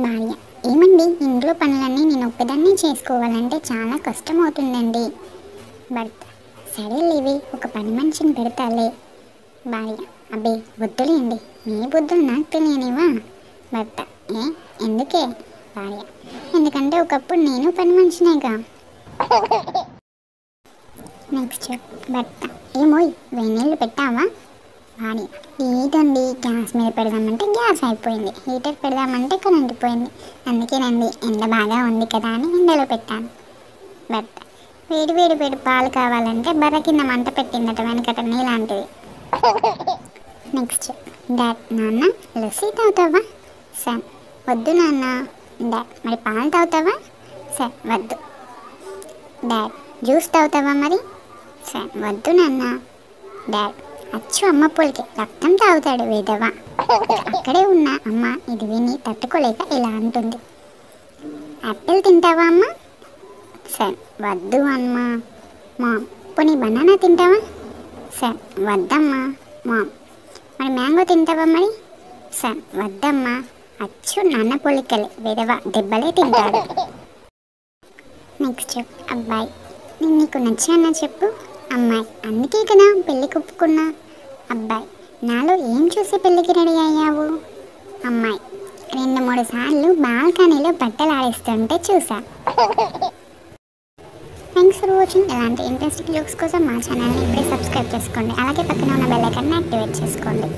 భార్య: ఏమండి, ఇంట్లో పనులన్నీ నేను ఒక్కదాన్నే చేసుకోవాలంటే చాలా కష్టం అవుతుందండి. భర్త: సరేలేవి, ఒక పని మనిషిని పెడతాలే. భార్య: అబ్బే వద్దులేండి, మీ బుద్ధులు నాకు తెలియనివా? భర్త: ఏ, ఎందుకే? భార్య: ఎందుకంటే ఒకప్పుడు నేను పని మనిషినేగా. నెక్స్ట్. భర్త: ఏమోయ్, వేడినీళ్ళు పెట్టావా? భార్య: లేదండి, గ్యాస్ మీద పెడదామంటే గ్యాస్ అయిపోయింది, హీటర్ పెడదామంటే కరెంట్ పోయింది, అందుకేనండి ఎండ బాగా ఉంది కదా అని ఎండలో పెట్టాను. భర్త: వేడి వేడి వేడి పాలు కావాలంటే బర్ర కింద మంట పెట్టిందట వెనకట నీలాంటిది. నెక్స్ట్. డాడ్: నాన్న, లస్సీ తాగుతావా? సన్: వద్దు నాన్న. డాడ్: మరి పాలు తాగుతావా? సన్: వద్దు. డాడ్: జ్యూస్ తాగుతావా మరి? సన్: వద్దు నాన్న. డాడ్: అచ్చు అమ్మ పోలికి, రక్తం తాగుతాడు వేదవా. అక్కడే ఉన్న అమ్మ ఇది విని తట్టుకోలేక ఇలా అంటుంది: యాపిల్ తింటావా అమ్మ? సన్: వద్దు అమ్మా. మామ్: పోనీ బనానా తింటావా? సన్: వద్దమ్మా. మామ్: మరి మ్యాంగో తింటావా మరి? సన్: వద్దమ్మా. అచ్చు నాన్న పోలికలే వేదవా, దెబ్బలే తింటాడు. నెక్స్ట్. అబ్బాయి: నేను నీకు నచ్చానా చెప్పు? అమ్మాయి: అందుకే కదా పెళ్ళికి ఒప్పుకున్నా. అబ్బాయి: నాలో ఏం చూసి పెళ్ళికి రెడీ అయ్యావు? అమ్మాయి: 2-3 సార్లు బాల్కనీలో బట్టలు ఆడిస్తుంటే చూసా. Thanks for watching. ఇలాంటి ఇంట్రెస్టింగ్ జోక్స్ కోసం మా ఛానల్ని ఇప్పుడే సబ్స్క్రైబ్ చేసుకోండి. అలాగే పక్కన ఉన్న బెల్ ఐకాన్ని యాక్టివేట్ చేసుకోండి.